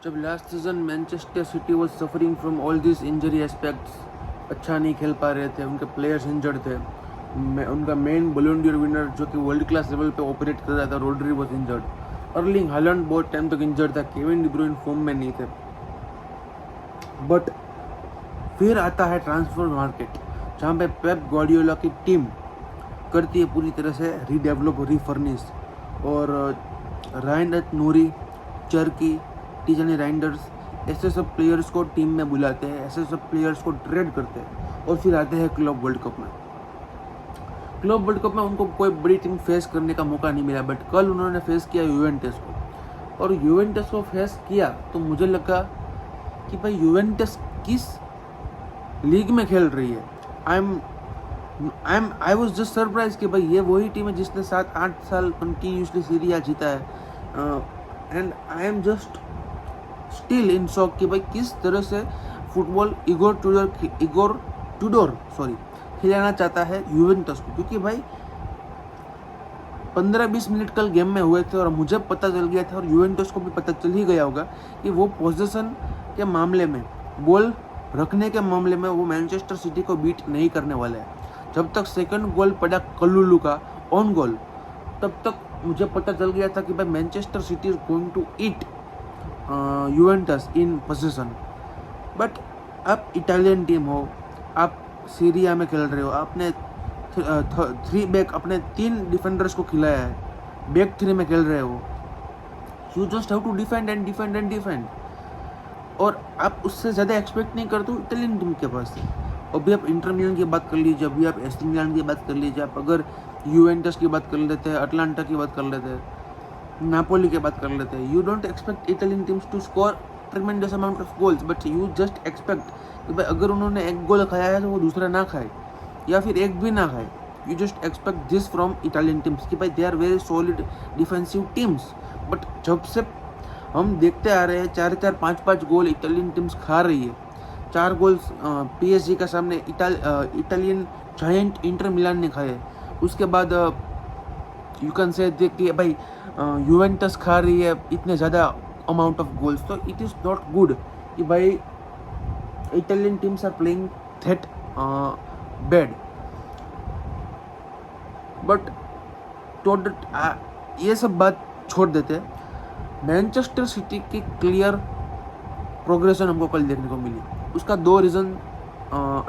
जब last season Manchester city was suffering from all this injury aspects, अच्छा नहीं खेल पा रहे थे, उनके प्लेयर्स इंजर्ड थे, उनका मेन बलोन डीर विनर जो कि वर्ल्ड क्लास लेवल पे ऑपरेट कर रहा था, Rodri was injured, Erling Haaland बहुत टाइम तक इंजर्ड था, केविन डी ब्रुयने फॉर्म में नहीं थे। बट फिर आता है ट्रांसफर मार्केट, जहाँ पे पेप गार्डियोला की टीम करती है पूरी तरह से रीडेवलप, रीफर्निश, और रायन नूरी, चर्की, टीजनी राइंडर्स, ऐसे सब प्लेयर्स को टीम में बुलाते हैं, ऐसे सब प्लेयर्स को ट्रेड करते हैं और फिर आते हैं क्लब वर्ल्ड कप में। क्लब वर्ल्ड कप में उनको कोई बड़ी टीम फेस करने का मौका नहीं मिला, बट कल उन्होंने फेस किया यूवेंटस को, और यूवेंटस को फेस किया तो मुझे लगा कि भाई यूवेंटस किस लीग में खेल रही है। आई वॉज जस्ट सरप्राइज कि भाई ये वही टीम है जिसने 7-8 साल कंटिन्यूसली सीरिया जीता है, and I am just still in shock कि भाई किस तरह से फुटबॉल इगोर टूडोर खिलाना चाहता है यूवेंटस को, क्योंकि भाई 15-20 मिनट कल गेम में हुए थे और मुझे पता चल गया था और यूवेंटस को भी पता चल ही गया होगा कि वो पोजीशन के मामले में, बॉल रखने के मामले में वो मैनचेस्टर सिटी को बीट नहीं करने वाले हैं। जब तक सेकंड गोल पड़ा कलुलू का ऑन गोल, तब तक मुझे पता चल गया था कि भाई Manchester City is going to eat Juventus in position. But आप इटालियन टीम हो, आप सीरिया में खेल रहे हो, आपने 3 बैक अपने 3 डिफेंडर्स को खिलाया है, बैक 3 में खेल रहे हो, you just have to defend and defend and defend, और आप उससे ज़्यादा एक्सपेक्ट नहीं करते हो इटालियन टीम के पास से। अभी आप इंटर मिलान की बात कर लीजिए, अभी आप एसी मिलान की बात कर लीजिए, आप अगर यूवेंटस की बात कर लेते हैं, अटलांटा की बात कर लेते हैं, नापोली की बात कर लेते हैं, you don't expect Italian teams to score tremendous amount of goals, but you just expect कि भाई अगर उन्होंने एक गोल खाया है तो वो दूसरा ना खाए, या फिर एक भी ना खाए। You just expect this from Italian teams कि भाई they are very solid defensive teams. But जब से हम देखते आ रहे हैं 4-4, 5-5 गोल इटालियन टीम्स खा रही है, 4 गोल्स PSG का सामने इटालियन जायंट इंटर मिलान ने खाए, उसके बाद यू कैन से कि भाई यूवेंटस खा रही है इतने ज़्यादा अमाउंट ऑफ गोल्स, तो इट इज़ नॉट गुड कि भाई Italian teams are playing that bad. But तो ये सब बात छोड़ देते हैं, मैनचेस्टर सिटी की क्लियर प्रोग्रेशन हमको कल देखने को मिली। उसका 2 रीज़न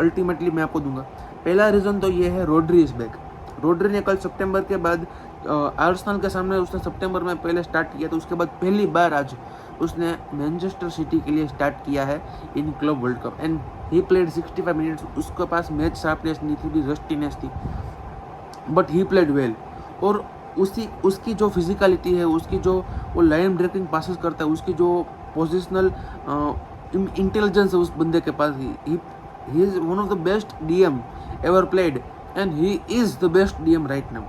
अल्टीमेटली मैं आपको दूंगा। पहला रीज़न तो ये है रोड्री इज बैक। रोड्री ने कल सितंबर के बाद आर्सेनल के सामने उसने सितंबर में पहले स्टार्ट किया, तो उसके बाद पहली बार आज उसने मैनचेस्टर सिटी के लिए स्टार्ट किया है in club world cup, and he played 65 minutes. उसके पास मैच शार्पनेस नहीं थी, रस्टीनेस थी, बट ही प्लेड वेल। और उसकी जो फिजिकलिटी है, उसकी जो वो लाइन ब्रेकिंग पासेस करता है, उसकी जो पोजिशनल इंटेलिजेंस है उस बंदे के पास, he is one of the best DM ever played, and he is the best DM right now,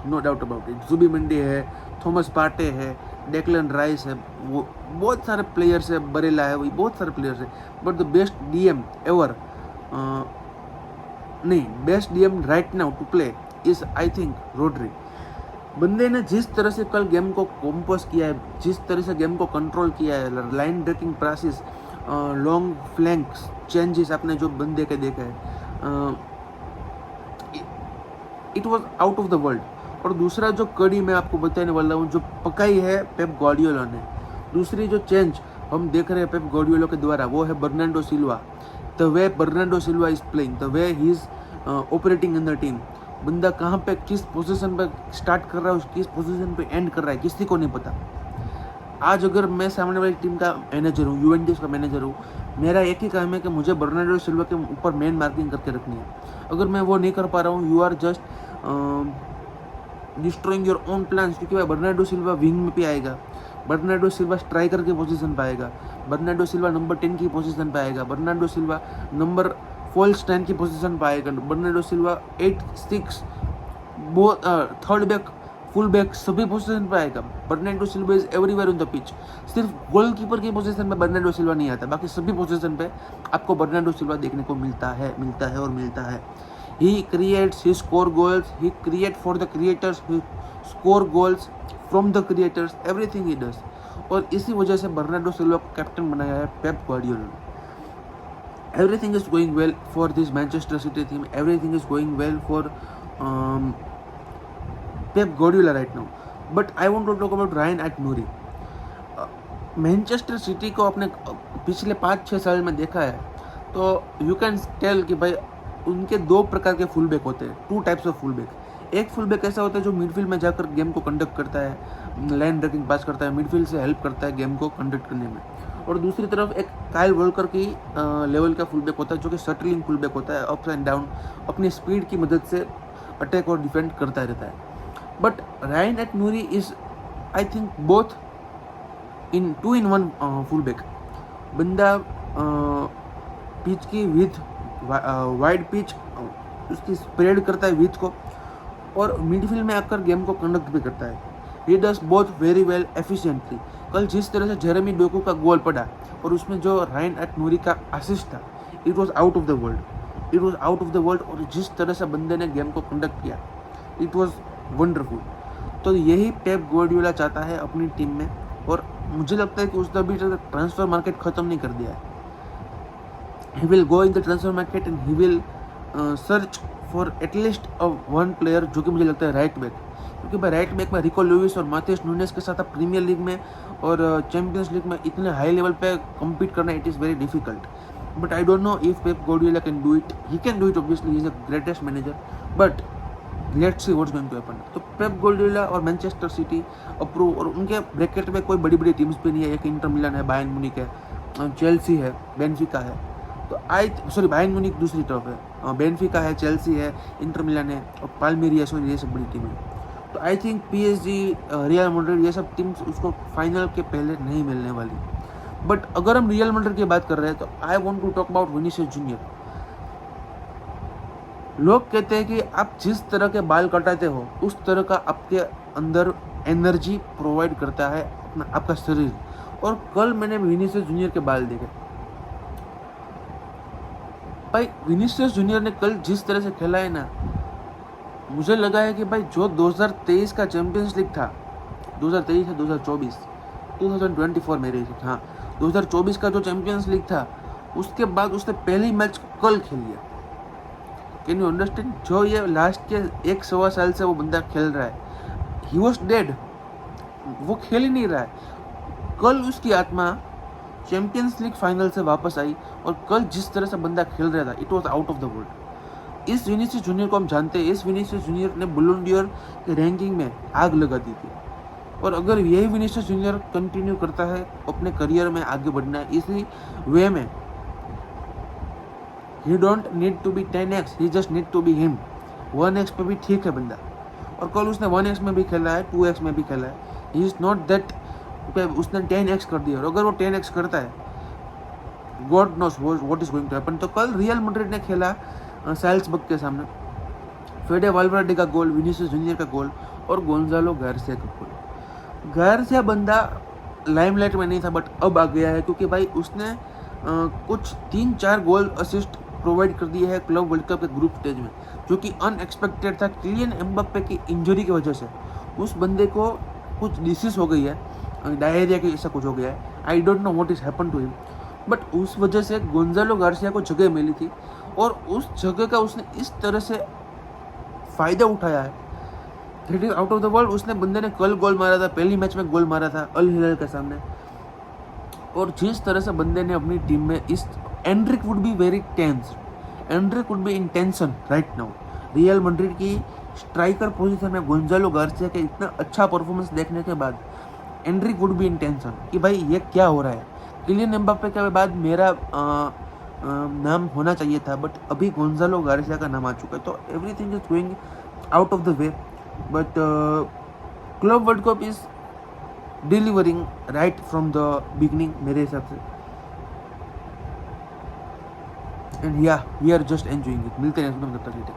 no doubt about it. Zubimendi है, थॉमस पार्टे है, डेक्लन राइस है, वो बहुत सारे प्लेयर्स है, बरेला है, वही बहुत सारे प्लेयर्स है, but the best DM ever नहीं, best DM right now to play is I think Rodri. बंदे ने जिस तरह से कल गेम को कंपोज किया है, जिस तरह से गेम को कंट्रोल किया है, line breaking passes, long flanks changes आपने जो बंदे के देखे हैं, it was out of the world. और दूसरा जो कड़ी मैं आपको बताने वाला हूँ, जो पकाई है पेप गार्डियोला ने, दूसरी जो चेंज हम देख रहे हैं पेप गार्डियोला के द्वारा, वो है Bernardo Silva. The way Bernardo Silva is playing, the way he is operating in the team, बंदा कहाँ पे किस पोजीशन पे स्टार्ट कर रहा है, किस पोजीशन पे एंड कर रहा है, किसी को नहीं पता। आज अगर मैं सामने वाली टीम का मैनेजर हूँ, यूवेंटस का मैनेजर हूँ, मेरा एक ही काम है कि मुझे बर्नार्डो सिल्वा के ऊपर मेन मार्किंग करके रखनी है। अगर मैं वो नहीं कर पा रहा हूँ, you are just destroying your own plans, क्योंकि भाई बर्नार्डो सिल्वा विंग में भी आएगा, बर्नार्डो सिल्वा स्ट्राइकर की पोजीशन पे आएगा, बर्नार्डो सिल्वा नंबर 10 की पोजीशन पे आएगा, बर्नार्डो सिल्वा नंबर फॉल्स 10 की पोजीशन पे आएगा, बर्नार्डो सिल्वा 8-6 थर्ड बैक, फुल बैक सभी पोजीशन पे आएगा। Bernardo Silva is everywhere on the pitch. सिर्फ गोलकीपर की पोजीशन में बर्नार्डो सिल्वा नहीं आता, बाकी सभी पोजीशन पे आपको बर्नार्डो सिल्वा देखने को मिलता है और मिलता है। He creates, he score goals, he create for the creators, he score goals from the creators, everything he does। और इसी वजह से बर्नार्डो सिल्वा को कैप्टन बनाया है पेप गार्डियोला ने। Everything is going well for this Manchester City team. Everything is going well for Pep Guardiola right now. But I want to talk about Ryan Aitnouri. Manchester city को अपने पिछले 5-6 साल में देखा है तो यू कैन टेल कि भाई उनके दो प्रकार के फुल बैक होते हैं, 2 टाइप्स ऑफ फुल बैक। एक फुल बैक ऐसा होता है जो मिडफील्ड में जाकर गेम को कंडक्ट करता है, लाइन ब्रेकिंग पास करता है, मिडफील्ड से हेल्प करता है गेम को कंडक्ट करने में। और दूसरी तरफ एक काइल वॉकर की लेवल का फुल बैक होता है जो कि शटलिंग फुल बैक होता है, अप्स एंड डाउन अपनी स्पीड की मदद से अटैक और डिफेंड करता रहता है। But Rayan Ait Nouri is I think both in 2-in-1 full back. बंदा पिच की विथ वाइड पिच उसकी स्प्रेड करता है विथ को, और मिडफील्ड में आकर गेम को कंडक्ट भी करता है। He does both very well efficiently. कल जिस तरह से जेरेमी डोकू का गोल पड़ा और उसमें जो रायन एटनूरी का असिस्ट था, it was out of the world, it was out of the world. और जिस तरह से बंदे ने गेम को कंडक्ट किया, इट वाज वंडरफुल। तो यही पेप गार्डियोला चाहता है अपनी टीम में, और मुझे लगता है कि उसने अभी तक ट्रांसफर मार्केट ख़त्म नहीं कर दिया है। He will go in the transfer market and he will search for at least one player, जो कि मुझे लगता है राइट बैक, क्योंकि भाई राइट बैक में रिको लुइस और माथियस नूनेस के साथ प्रीमियर लीग में और चैंपियंस लीग में इतने हाई लेवल पे कम्पीट करना, it is very difficult. But I don't know if Pep Guardiola can do it. He can do it obviously, he is a greatest manager, but let's see what's going to happen. तो Pep Guardiola और Manchester City approve, और उनके bracket में कोई बड़ी बड़ी teams भी नहीं है। एक इंटर मिलान है, बायर्न म्यूनिख है, चेल्सी है, बेनफिका है। तो बायर्न म्यूनिख दूसरी तरफ है, बेनफिका है, चेल्सी है, इंटर मिलान है और पाल्मेरियास, ये सब बड़ी टीम है। तो I think PSG, real Madrid, ये सब टीम्स उसको फाइनल के पहले नहीं मिलने वाली। बट अगर हम रियल मैड्रिड की बात कर रहे हैं तो I want to talk about Vinicius Junior. लोग कहते हैं कि आप जिस तरह के बाल कटाते हो उस तरह का आपके अंदर एनर्जी प्रोवाइड करता है अपना आपका शरीर। और कल मैंने विनीसियस जूनियर के बाल देखे भाई। विनीसियस जूनियर ने कल जिस तरह से खेला है ना, मुझे लगा है कि भाई जो 2023 का चैंपियंस लीग था, 2023 या 2024 मेरे हिसाब से, हाँ 2024 का जो चैंपियंस लीग था, उसके बाद उसने पहली मैच कल खेल लिया। Can you understand? जो ये लास्ट के 1-1.25 साल से वो बंदा खेल रहा है, ही वॉज डेड, वो खेल ही नहीं रहा है। कल उसकी आत्मा चैंपियंस लीग फाइनल से वापस आई, और कल जिस तरह से बंदा खेल रहा था, it was out of the world. इस विनीसियस जूनियर को हम जानते हैं, इस विनीसियस जूनियर ने बallon d'Or की रैंकिंग में आग लगा दी थी। और अगर यही विनीसियस जूनियर कंटिन्यू करता है अपने करियर में आगे बढ़ना है इसी वे में, he don't need to be 10x, he just need to be him. 1x पे भी ठीक है बंदा, और कल उसने 1x में भी खेला है, 2x में भी खेला है। ही इज़ नॉट दैट उसने 10x कर दिया, और अगर वो 10x करता है, God knows what is going to happen. तो कल रियल मैड्रिड ने खेला सैल्सबर्ग के सामने, फेडे वाल्वर्डे का गोल, विनीसियस जूनियर का गोल और गोंजालो गार्सिया का गोल। गार्सिया बंदा लाइमलाइट में नहीं था, बट अब आ गया है, क्योंकि भाई उसने कुछ 3-4 गोल असिस्ट प्रोवाइड कर दिए है क्लब वर्ल्ड कप के ग्रुप स्टेज में, जो कि अनएक्सपेक्टेड था। किलियन एम्बाप्पे की इंजरी की वजह से उस बंदे को कुछ डिसीज हो गई है, डायरिया की ऐसा कुछ हो गया है, I don't know what is happen to him. But उस वजह से गोंजालो गार्सिया को जगह मिली थी, और उस जगह का उसने इस तरह से फ़ायदा उठाया है, that is out of the world. उसने बंदे ने कल गोल मारा था, पहली मैच में गोल मारा था अल हिलाल के सामने, और जिस तरह से बंदे ने अपनी टीम में इस Endrick would be very tense, Endrick would be in tension right now. Real Madrid की स्ट्राइकर पोजीशन में गोंजालो गार्सिया के इतना अच्छा परफॉर्मेंस देखने के बाद Endrick would be in tension कि भाई ये क्या हो रहा है। किलियन एम्बाप्पे के बाद मेरा नाम होना चाहिए था, बट अभी गोंजालो गार्सिया का नाम आ चुका है। तो everything is going out of the way, but Club world Cup is delivering right from the beginning मेरे हिसाब से। And yeah we are just enjoying it. मिलते हैं नेक्स्ट टाइम, तब तक।